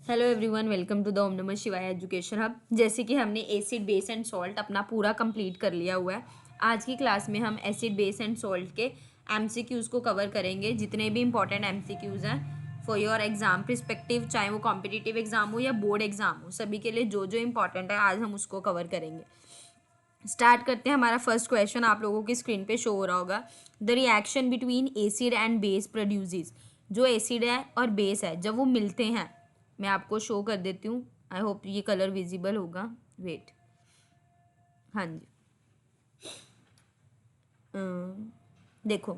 Hello everyone, welcome to the Om Namah Shivaya education hub. जैसे कि हमने एसिड बेस एंड सॉल्ट अपना पूरा कंप्लीट कर लिया हुआ है। आज की क्लास में हम एसिड बेस एंड सॉल्ट के एमसीक्यूज़ को कवर करेंगे। जितने भी इंपॉर्टेंट एमसीक्यूज़ हैं फॉर योर एग्जाम परस्पेक्टिव, चाहे वो कॉम्पिटिटिव एग्जाम हो या बोर्ड एग्जाम हो, सभी के लिए जो जो इंपॉर्टेंट है आज हम उसको कवर करेंगे। स्टार्ट करते हैं। हमारा फर्स्ट क्वेश्चन आप लोगों की स्क्रीन पे शो हो रहा होगा। The reaction between acid and base produces. जो एसिड है और बेस है जब वो मिलते हैं, मैं आपको शो कर देती हूँ। आई होप ये कलर विजिबल होगा। वेट, हाँ जी। देखो,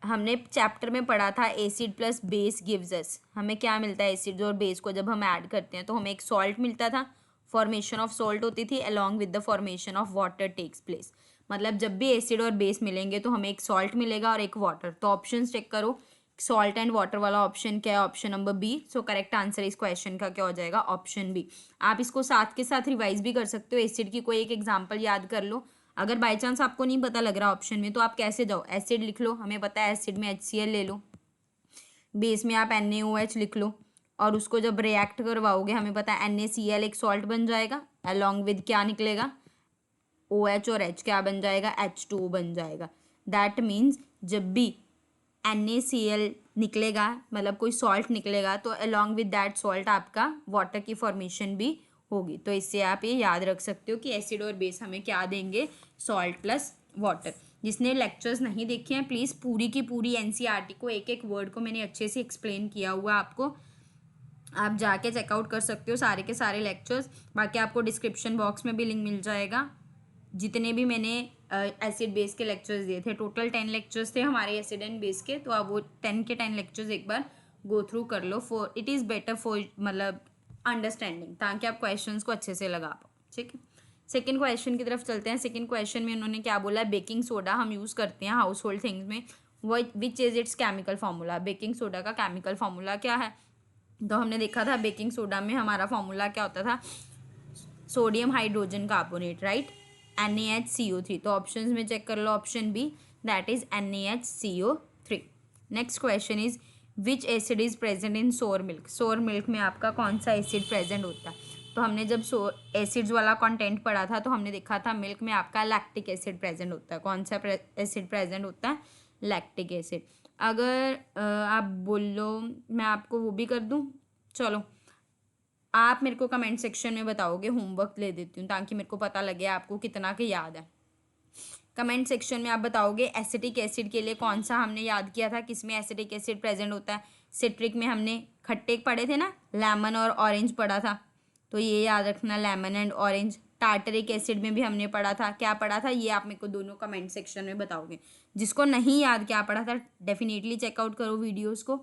हमने चैप्टर में पढ़ा था acid plus base gives us. हमें क्या मिलता है? एसिड और बेस को जब हम ऐड करते हैं तो हमें एक सॉल्ट मिलता था। फॉर्मेशन ऑफ सॉल्ट होती थी along with the formation of water takes place. मतलब जब भी एसिड और बेस मिलेंगे तो हमें एक सॉल्ट मिलेगा और एक वाटर। तो ऑप्शन चेक करो, सॉल्ट एंड वाटर वाला ऑप्शन क्या है? Option number B. So correct answer इस क्वेश्चन का क्या हो जाएगा? Option B. आप इसको साथ के साथ रिवाइज भी कर सकते हो। एसिड की कोई एक एग्जाम्पल याद कर लो। अगर बाई चांस आपको नहीं पता लग रहा ऑप्शन में, तो आप कैसे जाओ, एसिड लिख लो, हमें पता है एसिड में HCl ले लो, बेस में आप NaOH लिख लो, और उसको जब रिएक्ट करवाओगे हमें पता है NaCl एक सॉल्ट बन जाएगा। अलॉन्ग विद क्या निकलेगा? OH और H क्या बन जाएगा? H2O बन जाएगा। दैट मीन्स जब भी NaCl निकलेगा, मतलब कोई सॉल्ट निकलेगा, तो अलॉन्ग विद दैट सॉल्ट आपका वाटर की फॉर्मेशन भी होगी। तो इससे आप ये याद रख सकते हो कि एसिड और बेस हमें क्या देंगे? Salt plus water. जिसने लेक्चर्स नहीं देखे हैं प्लीज़ पूरी की पूरी NCERT को, एक एक वर्ड को मैंने अच्छे से एक्सप्लेन किया हुआ आपको, आप जाके चेकआउट कर सकते हो सारे के सारे लेक्चर्स। बाकी आपको डिस्क्रिप्शन बॉक्स में भी लिंक मिल जाएगा। जितने भी मैंने एसिड बेस के लेक्चर्स दिए थे, टोटल 10 लेक्चर्स थे हमारे एसिड एंड बेस के, तो आप वो 10 के 10 लेक्चर्स एक बार गो थ्रू कर लो। For it is better for मतलब अंडरस्टैंडिंग, ताकि आप क्वेश्चंस को अच्छे से लगा पाओ। ठीक है, सेकेंड क्वेश्चन की तरफ चलते हैं। सेकेंड क्वेश्चन में उन्होंने क्या बोला? बेकिंग सोडा हम यूज़ करते हैं हाउस होल्ड थिंग्स में, which is it's chemical formula. Baking soda का केमिकल फार्मूला क्या है? तो हमने देखा था बेकिंग सोडा में हमारा फार्मूला क्या होता था? Sodium hydrogen carbonate, right, NaHCO3। तो ऑप्शंस में चेक कर लो, option B, that is NaHCO3। Next question is which acid is present in sour milk. सोर मिल्क में आपका कौन सा एसिड प्रेजेंट होता है? तो हमने जब एसिड्स वाला कंटेंट पढ़ा था तो हमने देखा था मिल्क में आपका लैक्टिक एसिड प्रेजेंट होता है। कौन सा एसिड प्रेजेंट होता है? Lactic acid. अगर आप बोलो मैं आपको वो भी कर दूं, चलो आप मेरे को कमेंट सेक्शन में बताओगे, होमवर्क ले देती हूँ ताकि मेरे को पता लगे आपको कितना के याद है। कमेंट सेक्शन में आप बताओगे एसिटिक एसिड के लिए कौन सा हमने याद किया था, किसमें एसिटिक एसिड प्रेजेंट होता है। सिट्रिक में हमने खट्टे पढ़े थे ना, लेमन और ऑरेंज पढ़ा था, तो ये याद रखना, lemon and orange. Tartaric acid में भी हमने पढ़ा था, क्या पढ़ा था ये आप मेरे को दोनों कमेंट सेक्शन में बताओगे। जिसको नहीं याद क्या पढ़ा था डेफिनेटली चेकआउट करो वीडियोज़ को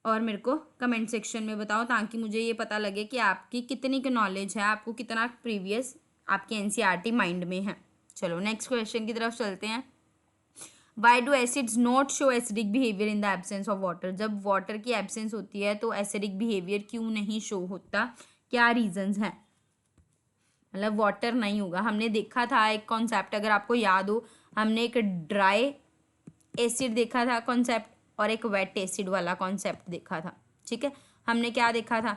और मेरे को कमेंट सेक्शन में बताओ, ताकि मुझे ये पता लगे कि आपकी कितनी की नॉलेज है, आपको कितना प्रीवियस आपके NCERT माइंड में है। चलो नेक्स्ट क्वेश्चन की तरफ चलते हैं। Why do acids not show acidic behaviour in the absence of water. जब वाटर की एब्सेंस होती है तो एसिडिक बिहेवियर क्यों नहीं शो होता? क्या रीजंस हैं? मतलब वाटर नहीं होगा। हमने देखा था एक कॉन्सेप्ट, अगर आपको याद हो, हमने एक ड्राई एसिड देखा था कॉन्सेप्ट और एक वेट एसिड वाला कॉन्सेप्ट देखा था। ठीक है, हमने क्या देखा था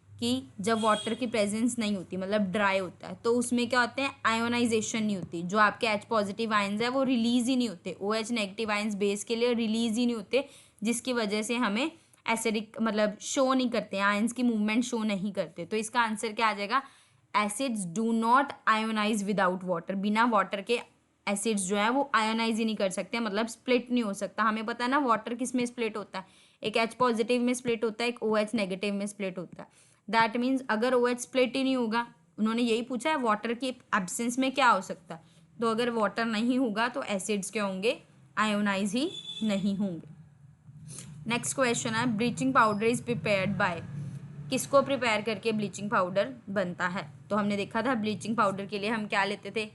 कि जब वाटर की प्रेजेंस नहीं होती, मतलब ड्राई होता है, तो उसमें क्या होते हैं? आयोनाइजेशन नहीं होती। जो आपके H पॉजिटिव आयंस है वो रिलीज ही नहीं होते, OH नेगेटिव आयंस बेस के लिए रिलीज ही नहीं होते, जिसकी वजह से हमें एसिडिक मतलब शो नहीं करते, आयंस की मूवमेंट शो नहीं करते। तो इसका आंसर क्या आ जाएगा? Acids do not ionise without water. बिना वाटर के एसिड्स जो है वो आयोनाइज ही नहीं कर सकते, मतलब स्प्लिट नहीं हो सकता। हमें पता है ना वाटर किस में स्प्लिट होता है, एक H पॉजिटिव में स्प्लिट होता है, एक OH नेगेटिव में स्प्लिट होता है। दैट मीन्स अगर OH स्प्लिट ही नहीं होगा, उन्होंने यही पूछा है वाटर की एब्सेंस में क्या हो सकता है, तो अगर वाटर नहीं होगा तो एसिड्स क्या होंगे? आयोनाइज ही नहीं होंगे। नेक्स्ट क्वेश्चन है bleaching powder is prepared by. किसको प्रिपेयर करके ब्लीचिंग पाउडर बनता है? तो हमने देखा था ब्लीचिंग पाउडर के लिए हम क्या लेते थे?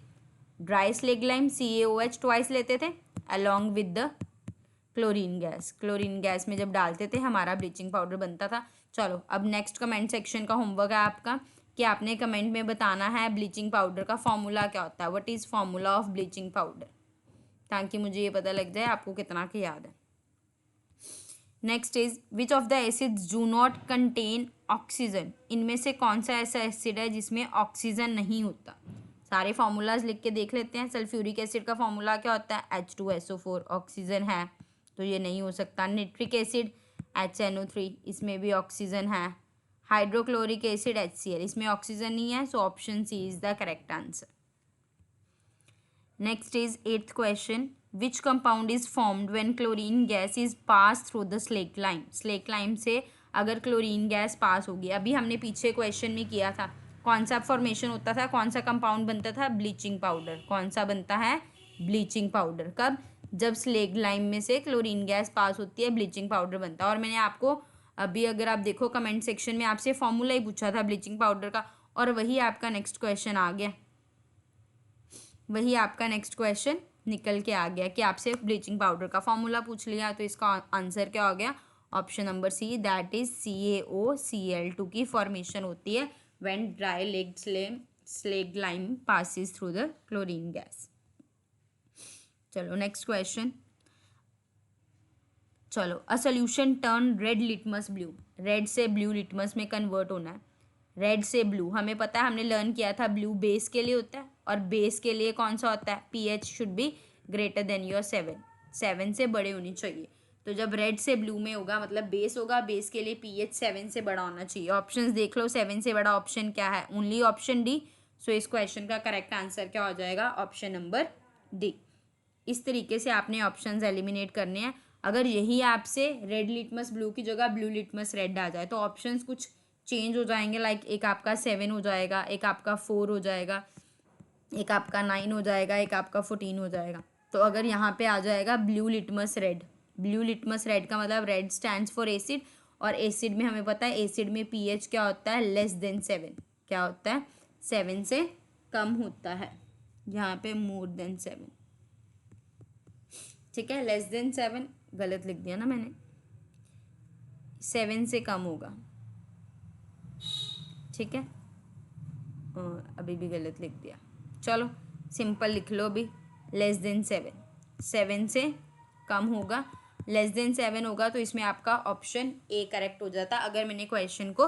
Dry slaked lime CaOH twice लेते थे along with the chlorine gas. Chlorine gas में जब डालते थे हमारा ब्लीचिंग पाउडर बनता था। चलो अब नेक्स्ट कमेंट सेक्शन का होमवर्क है आपका कि आपने कमेंट में बताना है ब्लीचिंग पाउडर का फॉर्मूला क्या होता है, what is formula of bleaching powder, ताकि मुझे ये पता लग जाए आपको कितना के याद है। Next is which of the acids do not contain oxygen, इनमें से कौन सा ऐसा एसिड है जिसमें ऑक्सीजन नहीं होता। सारे फार्मूलाज लिख के देख लेते हैं। सल्फ्यूरिक एसिड का फार्मूला क्या होता है, H2SO4, ऑक्सीजन है तो ये नहीं हो सकता। नाइट्रिक एसिड HNO3, इसमें भी ऑक्सीजन है। हाइड्रोक्लोरिक एसिड HCl, इसमें ऑक्सीजन नहीं है, so option C is the correct answer. Next is 8th question, which compound is formed when chlorine gas is pass through the slake lime. Slake lime से अगर chlorine gas pass होगी, अभी हमने पीछे question में किया था, कौन सा फॉर्मेशन होता था, कौन सा कंपाउंड बनता था, ब्लीचिंग पाउडर। कौन सा बनता है, ब्लीचिंग पाउडर। कब, जब स्लेक लाइम में से क्लोरीन गैस पास होती है, ब्लीचिंग पाउडर बनता है। और मैंने आपको अभी, अगर आप देखो कमेंट सेक्शन में, आपसे फॉर्मूला ही पूछा था ब्लीचिंग पाउडर का, और वही आपका नेक्स्ट क्वेश्चन आ गया, वही आपका नेक्स्ट क्वेश्चन निकल के आ गया कि आपसे ब्लीचिंग पाउडर का फॉर्मूला पूछ लिया। तो इसका आंसर क्या हो गया, option number C, that is CaOCl2 की फॉर्मेशन होती है when dry legged slag lime passes through the chlorine gas. चलो नेक्स्ट क्वेश्चन, चलो a solution turn red litmus blue, red से ब्लू लिटमस में कन्वर्ट होना है। रेड से ब्लू हमें पता है, हमने लर्न किया था, ब्लू बेस के लिए होता है, और बेस के लिए कौन सा होता है, pH should be greater than your 7 से बड़े होनी चाहिए। तो जब रेड से ब्लू में होगा मतलब बेस होगा, बेस के लिए pH 7 से बड़ा होना चाहिए। ऑप्शंस देख लो, 7 से बड़ा ऑप्शन क्या है, ओनली ऑप्शन डी। सो इस क्वेश्चन का करेक्ट आंसर क्या हो जाएगा, ऑप्शन नंबर डी। इस तरीके से आपने ऑप्शंस एलिमिनेट करने हैं। अगर यही आपसे रेड लिटमस ब्लू की जगह ब्लू लिटमस रेड आ जाए तो ऑप्शंस कुछ चेंज हो जाएंगे, लाइक एक आपका 7 हो जाएगा, एक आपका 4 हो जाएगा, एक आपका 9 हो जाएगा, एक आपका 14 हो जाएगा। तो अगर यहाँ पे आ जाएगा blue litmus red, blue litmus red का मतलब रेड स्टैंड्स फॉर एसिड, और एसिड में हमें पता है एसिड में pH क्या होता है, लेस देन 7, क्या होता है, 7 से कम होता है, यहाँ पे मोर देन 7, ठीक है। लेस देन 7 गलत लिख दिया ना मैंने, 7 से कम होगा, ठीक है, अभी भी गलत लिख दिया। चलो सिंपल लिख लो अभी, लेस देन 7 से कम होगा, लेस देन 7 होगा, तो इसमें आपका ऑप्शन ए करेक्ट हो जाता। अगर मैंने क्वेश्चन को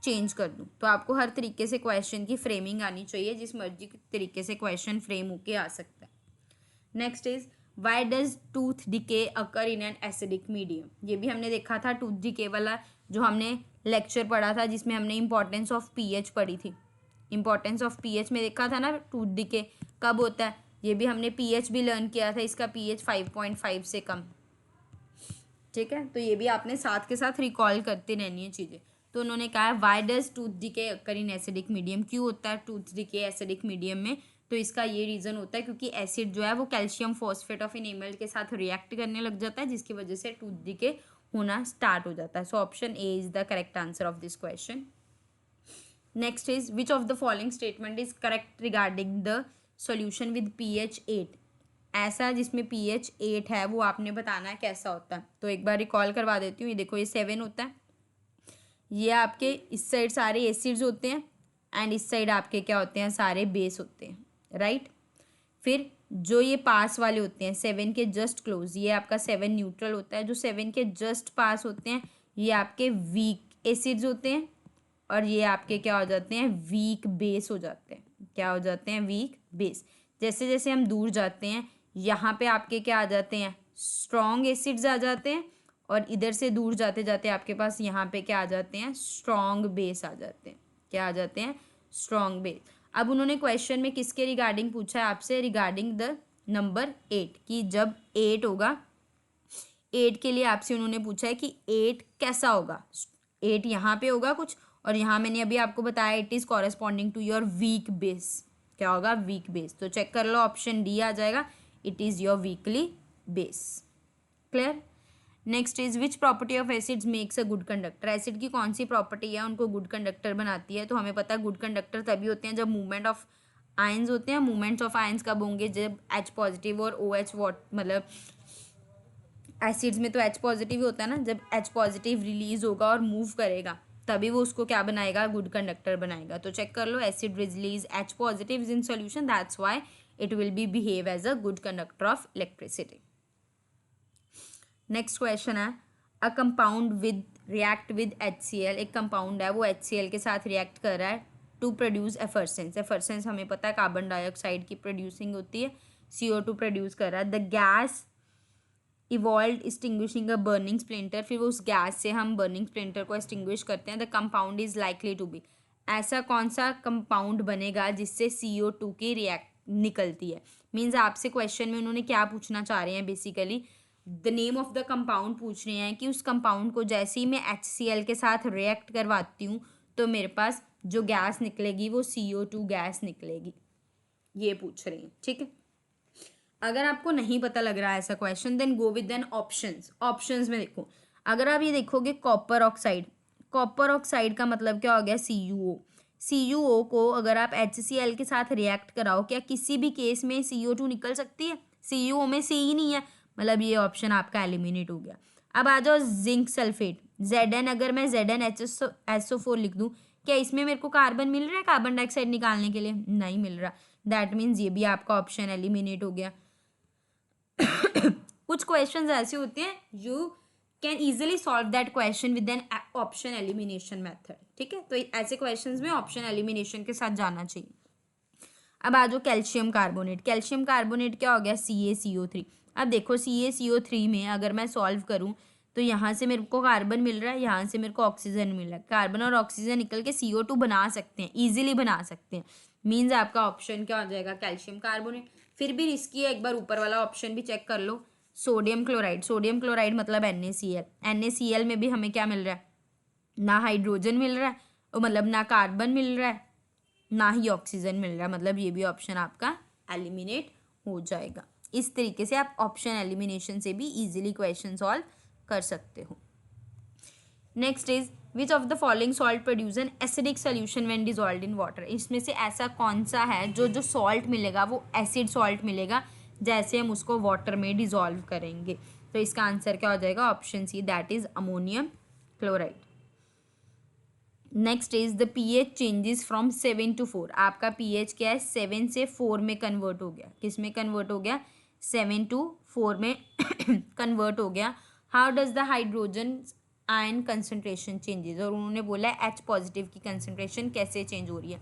चेंज कर दूँ तो आपको हर तरीके से क्वेश्चन की फ्रेमिंग आनी चाहिए, जिस मर्जी तरीके से क्वेश्चन फ्रेम होके आ सकता है। Next is why does tooth decay occur in an acidic medium. ये भी हमने देखा था, टूथ डिके वाला जो हमने लेक्चर पढ़ा था, जिसमें हमने इंपॉर्टेंस ऑफ pH पढ़ी थी। इंपॉर्टेंस ऑफ pH में देखा था ना, टूथ डिके कब होता है, ये भी हमने pH भी लर्न किया था, इसका pH 5.5 से कम, ठीक है। तो ये भी आपने साथ के साथ रिकॉल करते रहनी है चीज़ें। तो उन्होंने कहा why does tooth decay occur in acidic medium, क्यों होता है टूथ डिके एसिडिक मीडियम में, तो इसका ये रीज़न होता है क्योंकि एसिड जो है वो कैल्शियम फॉस्फेट ऑफ इनेमल के साथ रिएक्ट करने लग जाता है, जिसकी वजह से टूथ डिके होना स्टार्ट हो जाता है। So option A is the correct answer of this question. Next is which of the following statement is correct regarding the solution with pH 8। ऐसा जिसमें pH 8 है वो आपने बताना है कैसा होता है। तो एक बार रिकॉल करवा देती हूँ, ये देखो ये 7 होता है, ये आपके इस साइड सारे एसिड्स होते हैं, एंड इस साइड आपके क्या होते हैं, सारे बेस होते हैं, राइट। फिर जो ये पास वाले होते हैं 7 के जस्ट क्लोज, ये आपका 7 न्यूट्रल होता है। जो 7 के जस्ट पास होते हैं ये आपके वीक एसिड्स होते हैं, और ये आपके क्या हो जाते हैं, वीक बेस हो जाते हैं। क्या हो जाते हैं, वीक बेस। जैसे जैसे हम दूर जाते हैं यहाँ पे आपके क्या आ जाते हैं, स्ट्रॉन्ग एसिड्स आ जाते हैं, और इधर से दूर जाते जाते आपके पास यहाँ पे क्या आ जाते हैं, स्ट्रॉन्ग बेस आ जाते हैं। क्या आ जाते हैं, स्ट्रॉन्ग बेस। अब उन्होंने क्वेश्चन में किसके रिगार्डिंग पूछा है आपसे, रिगार्डिंग द नंबर 8, कि जब 8 होगा, 8 के लिए आपसे उन्होंने पूछा है कि 8 कैसा होगा। 8 यहाँ पे होगा कुछ, और यहाँ मैंने अभी आपको बताया it is corresponding to your weak base. क्या होगा, वीक बेस। तो चेक कर लो, ऑप्शन डी आ जाएगा, it is your weekly base. Clear. Next is which property of acids makes a good conductor. Acid की कौन सी प्रॉपर्टी है उनको गुड कंडक्टर बनाती है। तो हमें पता है गुड कंडक्टर तभी होते हैं जब मूवमेंट ऑफ आयंस होते हैं। मूवमेंट्स ऑफ आयंस कब होंगे, जब H पॉजिटिव और OH मतलब एसिड्स में तो H पॉजिटिव ही होता है ना, जब H पॉजिटिव रिलीज होगा और मूव करेगा तभी वो उसको क्या बनाएगा, गुड कंडक्टर बनाएगा। तो चेक कर लो, acid release H positive in solution, that's why it will be behave as a good conductor of electricity. Next question है a compound with react with HCl, एक कंपाउंड है वो HCl के साथ रिएक्ट कर रहा है टू प्रोड्यूस एफर्सेंस। एफर्सेंस हमें पता है कार्बन डाइऑक्साइड की प्रोड्यूसिंग होती है, CO2 प्रोड्यूस कर रहा है। The gas evolve extinguishing a burning splinter, फिर वो उस गैस से हम बर्निंग स्प्लिंटर को एक्सटिंग्विश करते हैं। The compound is likely to be, ऐसा कौन सा कंपाउंड बनेगा जिससे CO2 की रिएक्ट निकलती है। मीन्स आपसे क्वेश्चन में उन्होंने क्या पूछना चाह रहे हैं, basically the name of the compound पूछ रहे हैं कि उस कंपाउंड को जैसे ही मैं HCl के साथ रिएक्ट करवाती हूँ तो मेरे पास जो गैस निकलेगी वो CO2 गैस निकलेगी, ये पूछ रहे हैं। ठीक है, अगर आपको नहीं पता लग रहा है ऐसा question, then go with an options. Options में देखो, अगर आप ये देखोगे कॉपर ऑक्साइड, कॉपर ऑक्साइड का मतलब क्या हो गया, CuO। CuO को अगर आप HCl के साथ रिएक्ट कराओ, क्या किसी भी केस में CO2 निकल सकती है? CuO में C ही नहीं है, मतलब ये ऑप्शन आपका एलिमिनेट हो गया। अब आ जाओ जिंक सल्फेट, Zn, अगर मैं ZnHSO4 लिख दूँ, क्या इसमें मेरे को कार्बन मिल रहा है कार्बन डाइऑक्साइड निकालने के लिए? नहीं मिल रहा, दैट मीन्स ये भी आपका ऑप्शन एलिमिनेट हो गया। कुछ क्वेश्चंस ऐसे होते हैं you can easily solve that question with an option elimination method. ठीक है, तो ऐसे क्वेश्चंस में ऑप्शन एलिमिनेशन के साथ जाना चाहिए। अब आ जाओ कैल्शियम कार्बोनेट, कैल्शियम कार्बोनेट क्या हो गया, CaCO3। अब देखो CaCO3 में अगर मैं सॉल्व करूं तो यहाँ से मेरे को कार्बन मिल रहा है, यहाँ से मेरे को ऑक्सीजन मिल रहा है, कार्बन और ऑक्सीजन निकल के CO2 बना सकते हैं, ईजिली बना सकते हैं। मीन्स आपका ऑप्शन क्या हो जाएगा, कैल्शियम कार्बोनेट। फिर भी रिस्की है, एक बार ऊपर वाला ऑप्शन भी चेक कर लो, सोडियम क्लोराइड। सोडियम क्लोराइड मतलब NaCl, NaCl में भी हमें क्या मिल रहा है, ना हाइड्रोजन मिल रहा है, मतलब ना कार्बन मिल रहा है, ना ही ऑक्सीजन मिल रहा है, मतलब ये भी ऑप्शन आपका एलिमिनेट हो जाएगा। इस तरीके से आप ऑप्शन एलिमिनेशन से भी इजीली क्वेश्चन सॉल्व कर सकते हो। Next is which of the following salt produce an acidic solution when dissolved in water. इसमें से ऐसा कौन सा है जो सॉल्ट मिलेगा वो एसिड सॉल्ट मिलेगा जैसे हम उसको वाटर में डिजॉल्व करेंगे। तो इसका आंसर क्या हो जाएगा, option C, that is ammonium chloride. Next is the pH changes from 7 to 4। आपका pH क्या है, 7 से 4 में कन्वर्ट हो गया। किस में कन्वर्ट हो गया, 7 to 4 में कन्वर्ट हो गया। How does the hydrogen ion concentration changes, और उन्होंने बोला है H पॉजिटिव की कंसनट्रेशन कैसे चेंज हो रही है।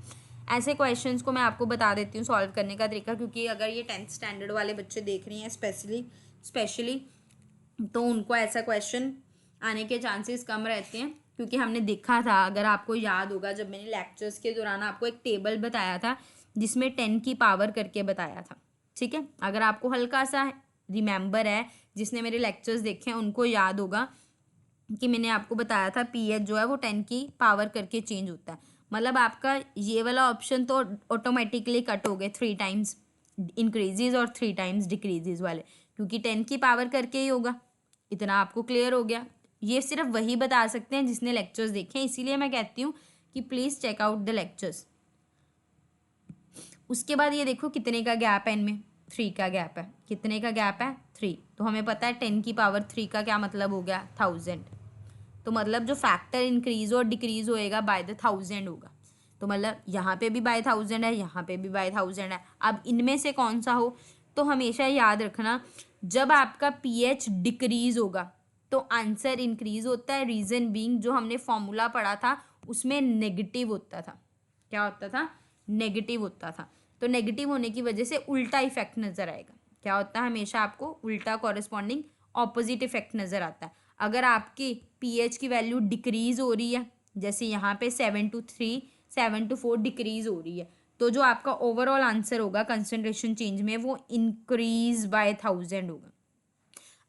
ऐसे क्वेश्चंस को मैं आपको बता देती हूँ सॉल्व करने का तरीका, क्योंकि अगर ये 10th स्टैंडर्ड वाले बच्चे देख रही हैं स्पेशली तो उनको ऐसा क्वेश्चन आने के चांसेस कम रहते हैं। क्योंकि हमने देखा था, अगर आपको याद होगा, जब मैंने लेक्चर्स के दौरान आपको एक टेबल बताया था जिसमें 10 की पावर करके बताया था। ठीक है, अगर आपको हल्का सा रिमेंबर है, जिसने मेरे लेक्चर्स देखे हैं उनको याद होगा कि मैंने आपको बताया था pH जो है वो 10 की पावर करके चेंज होता है। मतलब आपका ये वाला ऑप्शन तो ऑटोमेटिकली कट हो गए, 3 टाइम्स इंक्रीजेज और 3 टाइम्स डिक्रीजेज वाले, क्योंकि 10 की पावर करके ही होगा। इतना आपको क्लियर हो गया। ये सिर्फ वही बता सकते हैं जिसने लेक्चर्स देखे हैं, इसीलिए मैं कहती हूँ कि please check out the lectures. उसके बाद ये देखो कितने का गैप है इनमें, 3 का गैप है। कितने का गैप है, 3। तो हमें पता है 10 की पावर 3 का क्या मतलब हो गया, 1000। तो मतलब जो फैक्टर इंक्रीज और डिक्रीज होएगा बाय द 1000 होगा। तो मतलब यहाँ पे भी बाय 1000 है, यहाँ पे भी बाय 1000 है। अब इनमें से कौन सा हो, तो हमेशा याद रखना जब आपका pH डिक्रीज होगा तो आंसर इंक्रीज होता है। रीज़न बीइंग जो हमने फॉर्मूला पढ़ा था उसमें नेगेटिव होता था। क्या होता था, नेगेटिव होता था। तो नेगेटिव होने की वजह से उल्टा इफेक्ट नज़र आएगा। क्या होता है, हमेशा आपको उल्टा कॉरेस्पॉन्डिंग ऑपोजिट इफेक्ट नज़र आता है। अगर आपकी pH की वैल्यू डिक्रीज हो रही है, जैसे यहाँ पे 7 to 3, 7 to 4 डिक्रीज हो रही है, तो जो आपका ओवरऑल आंसर होगा कंसंट्रेशन चेंज में वो इंक्रीज बाय 1000 होगा।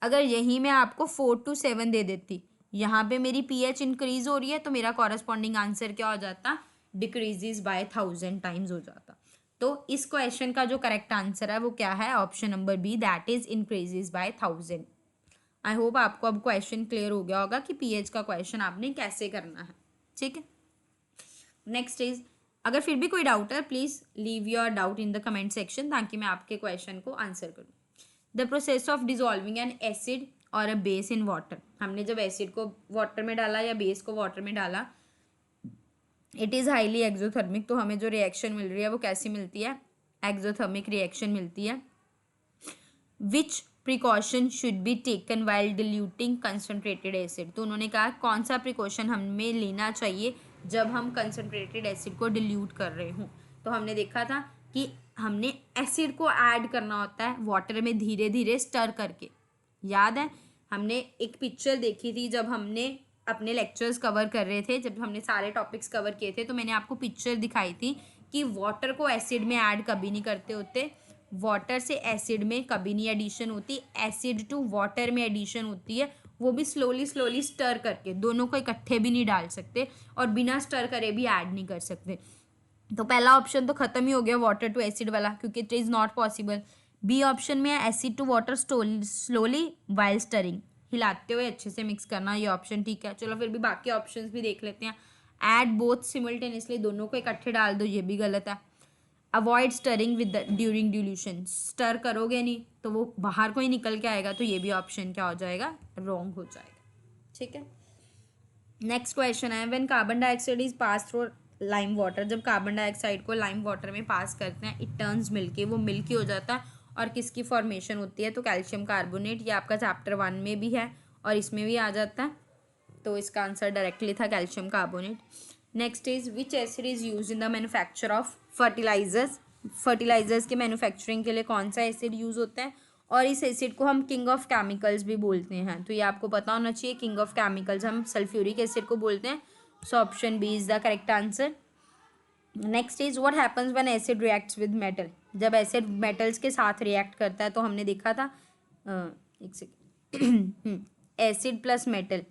अगर यहीं मैं आपको 4 to 7 दे देती, यहाँ पे मेरी pH इंक्रीज हो रही है, तो मेरा कॉरेस्पॉन्डिंग आंसर क्या हो जाता, डिक्रीजेज बाय 1000 टाइम्स हो जाता। तो इस क्वेश्चन का जो करेक्ट आंसर है वो क्या है, option number B, that is increases by 1000। I hope आपको अब क्वेश्चन क्लियर हो गया होगा कि pH का क्वेश्चन आपने कैसे करना है। ठीक है, नेक्स्ट इज, अगर फिर भी कोई डाउट है please leave your doubt in the comment section, ताकि मैं आपके क्वेश्चन को आंसर करूँ। The process of dissolving N acid और अ बेस इन वाटर। हमने जब एसिड को वाटर में डाला या बेस को वाटर में डाला, इट इज़ हाईली एक्सोथर्मिक। तो हमें जो रिएक्शन मिल रही है वो कैसी मिलती है, एक्सोथर्मिक रिएक्शन मिलती है। Which precaution should be taken while diluting concentrated acid. तो उन्होंने कहा कौन सा प्रिकॉशन हमें लेना चाहिए जब हम कंसनट्रेटेड एसिड को डिल्यूट कर रहे हों। तो हमने देखा था कि हमने एसिड को ऐड करना होता है वाटर में धीरे धीरे स्टर करके। याद है हमने एक पिक्चर देखी थी जब हमने अपने लेक्चर्स कवर कर रहे थे, जब हमने सारे टॉपिक्स कवर किए थे, तो मैंने आपको पिक्चर दिखाई थी कि वाटर को एसिड में ऐड कभी नहीं करते होते, वाटर से एसिड में कभी नहीं एडिशन होती, एसिड टू वाटर में एडिशन होती है, वो भी स्लोली स्लोली स्टर करके। दोनों को इकट्ठे भी नहीं डाल सकते और बिना स्टर करे भी ऐड नहीं कर सकते। तो पहला ऑप्शन तो खत्म ही हो गया वाटर टू एसिड वाला, क्योंकि it is not possible. B option में है acid to water slowly while stirring, हिलाते हुए अच्छे से मिक्स करना, ये ऑप्शन ठीक है। चलो फिर भी बाकी ऑप्शंस भी देख लेते हैं। ऐड बोथ सिमल्टेनियसली, दोनों को इकट्ठे डाल दो, ये भी गलत है। Avoid stirring with during dilution, stir करोगे नहीं तो वो बाहर को ही निकल के आएगा, तो ये भी ऑप्शन क्या हो जाएगा, रॉन्ग हो जाएगा। ठीक है, नेक्स्ट क्वेश्चन है when carbon dioxide is pass through lime water. जब कार्बन डाइऑक्साइड को लाइम वाटर में पास करते हैं, इट टर्न्स मिल्की, वो मिल्की हो जाता है। और किसकी फॉर्मेशन होती है, तो कैल्शियम कार्बोनेट। ये आपका चैप्टर 1 में भी है और इसमें भी आ जाता है, तो इसका आंसर डायरेक्टली था calcium carbonate. Next is which acid is use in the manufacture of fertilisers. Fertilisers के मैन्युफैक्चरिंग के लिए कौन सा एसिड यूज होता है, और इस एसिड को हम किंग ऑफ केमिकल्स भी बोलते हैं, तो ये आपको पता होना चाहिए। किंग ऑफ केमिकल्स हम सल्फ्यूरिक एसिड को बोलते हैं, so option B is the correct answer. Next is what happens when acid reacts with metal. जब एसिड मेटल्स के साथ रिएक्ट करता है, तो हमने देखा था एक सेकेंड एसिड प्लस मेटल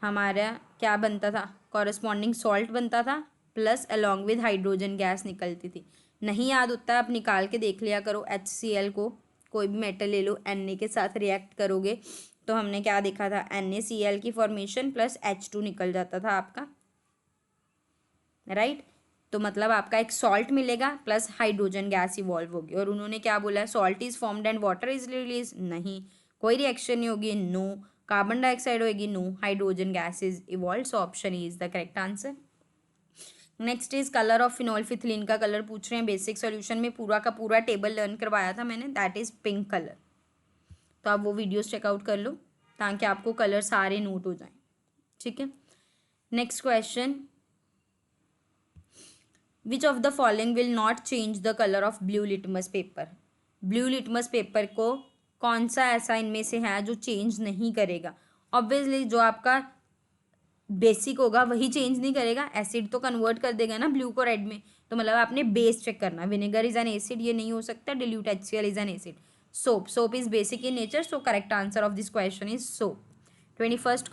हमारा क्या बनता था, कॉरस्पॉन्डिंग सॉल्ट बनता था, plus along with hydrogen gas निकलती थी। नहीं याद होता है, आप निकाल के देख लिया करो। HCl को कोई भी मेटल ले लो, Na के साथ रिएक्ट करोगे तो हमने क्या देखा था, NaCl की फॉर्मेशन प्लस H2 निकल जाता था आपका, राइट। तो मतलब आपका एक सॉल्ट मिलेगा प्लस हाइड्रोजन गैस इवॉल्व होगी। और उन्होंने क्या बोला है, salt is formed and water is release, नहीं, कोई रिएक्शन नहीं होगी, नो। कार्बन डाइऑक्साइड होगी, no, hydrogen gas is evolve, so option E is the correct answer. Next is colour of phenolphthalein का कलर पूछ रहे हैं। बेसिक सॉल्यूशन में पूरा का पूरा टेबल लर्न करवाया था मैंने, दैट इज पिंक कलर। तो आप वो वीडियोस चेकआउट कर लो ताकि आपको कलर सारे नोट हो जाएं। ठीक है, next question, which of the following will not change the colour of blue litmus paper. Blue litmus paper को कौन सा ऐसा इनमें से है जो चेंज नहीं करेगा। ऑब्वियसली जो आपका बेसिक होगा वही चेंज नहीं करेगा, एसिड तो कन्वर्ट कर देगा ना ब्लू को रेड में। तो मतलब आपने बेस चेक करना, विनेगर इज एन एसिड, ये नहीं हो सकता, dilute HCl is an acid. Soap is basic in nature, so correct answer of this question is soap. 21st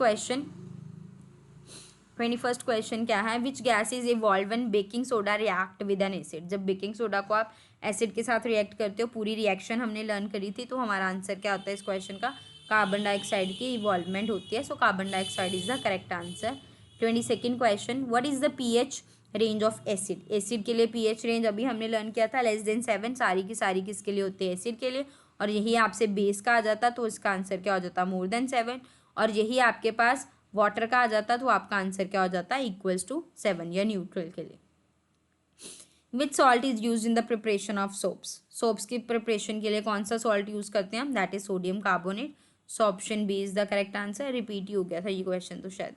question क्या है, which gas is evolve when baking soda react with N acid. जब baking soda को आप acid के साथ react करते हो, पूरी रिएक्शन हमने लर्न करी थी, तो हमारा आंसर क्या होता है इस क्वेश्चन का, कार्बन डाइऑक्साइड की इवॉल्वमेंट होती है, so carbon dioxide is the correct answer. 22nd question, what is the pH range of acid. Acid के लिए pH रेंज अभी हमने लर्न किया था <7, सारी की सारी किसके लिए होती है, एसिड के लिए। और यही आपसे बेस का आ जाता तो इसका आंसर क्या हो जाता, <7। और यही आपके पास वाटर का आ जाता तो आपका आंसर क्या हो जाता, =7 या न्यूट्रल के लिए। Which salt is use in the preparation of soaps की प्रिपरेशन के लिए कौन सा सॉल्ट यूज करते हैं हम, that is sodium carbonate, so option B is the correct answer. Repeat ही हो गया था ये क्वेश्चन तो शायद।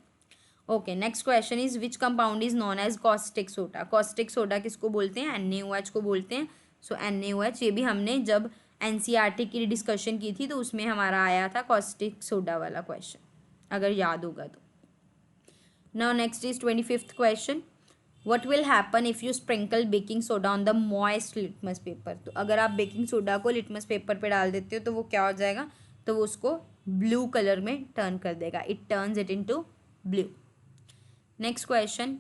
Okay, next question is which compound is known as caustic soda. Caustic soda किसको बोलते हैं, NaOH को बोलते हैं, सो NaOH। ये भी हमने जब NCERT की डिस्कशन की थी तो उसमें हमारा आया था कॉस्टिक सोडा वाला क्वेश्चन, अगर याद होगा तो। Now next is 25th question, what will happen if you sprinkle baking soda on the moist litmus paper. तो अगर आप बेकिंग सोडा को लिटमस पेपर पे डाल देते हो तो वो क्या हो जाएगा, तो वो उसको ब्लू कलर में टर्न कर देगा, it turns it into blue. Next question,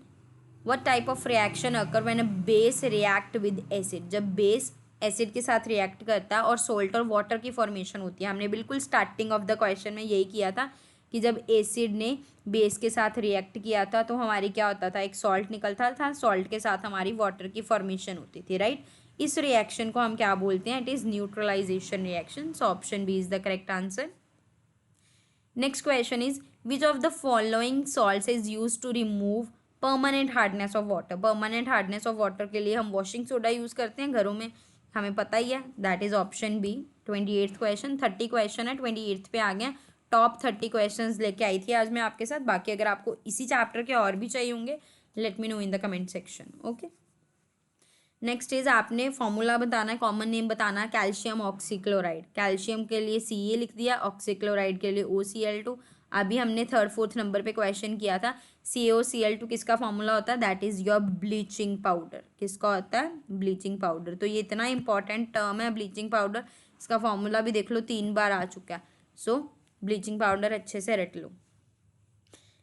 what type of reaction occur when a base react with acid. जब बेस एसिड के साथ रिएक्ट करता है और सोल्ट और वाटर की फॉर्मेशन होती है। हमने बिल्कुल स्टार्टिंग ऑफ द क्वेश्चन में यही किया था कि जब एसिड ने बेस के साथ रिएक्ट किया था तो हमारी क्या होता था, एक सॉल्ट निकलता था, सॉल्ट के साथ हमारी वाटर की फॉर्मेशन होती थी, राइट। इस रिएक्शन को हम क्या बोलते हैं, it is neutralisation reaction, so option B is the correct answer. Next question is which of the following salts is use to remove permanent hardness of water. Permanent hardness of water के लिए हम washing soda use करते हैं घरों में, हमें पता ही है, that is option B 28th question, 30 question है, 28th पे आ गया। टॉप 30 क्वेश्चंस लेके आई थी आज मैं आपके साथ। बाकी अगर आपको इसी चैप्टर के और भी चाहिए होंगे, let me know in the comment section. Okay, next is आपने फॉर्मूला बताना है, कॉमन नेम बताना है, कैल्शियम ऑक्सीक्लोराइड। कैल्शियम के लिए Ca लिख दिया, ऑक्सीक्लोराइड के लिए OCl2। अभी हमने 3rd 4th नंबर पे क्वेश्चन किया था, CaOCl2 किसका फॉर्मूला होता है? That is your bleaching powder. किसका होता है? Bleaching powder. तो ये इतना इंपॉर्टेंट टर्म है ब्लीचिंग पाउडर, इसका फॉर्मूला भी देख लो 3 बार आ चुका है। सो ब्लीचिंग पाउडर अच्छे से रट लो।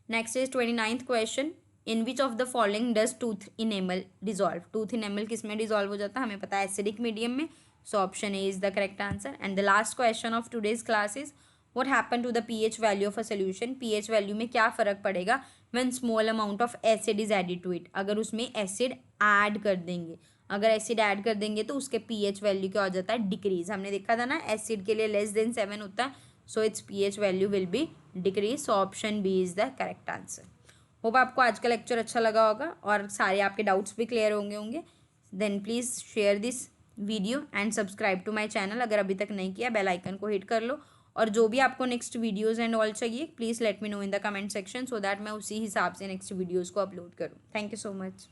Next is 29th question, in which of the following does tooth enamel dissolve. Tooth enamel किस में डिजॉल्व हो जाता है? हमें पता है एसिडिक मीडियम में। So option A is the correct answer. And the last question of today's class is what happen to the pH value of a solution. pH value में क्या फ़र्क पड़ेगा when small amount of acid is added to it. अगर उसमें acid add कर देंगे, अगर acid add कर देंगे तो उसके pH वैल्यू क्या हो जाता है? डिक्रीज। हमने देखा था ना, एसिड के लिए लेस देन 7 होता है, so it's pH value will be decrease. So option B is the correct answer. Hope आपको आज का लेक्चर अच्छा लगा होगा और सारे आपके डाउट्स भी क्लियर होंगे। Then please share this video and subscribe to my channel. अगर अभी तक नहीं किया, बेल आइकन को हिट कर लो। और जो भी आपको नेक्स्ट वीडियोज़ एंड ऑल चाहिए, please let me know in the comment section, so that मैं उसी हिसाब से नेक्स्ट वीडियोज़ को अपलोड करूँ। Thank you so much.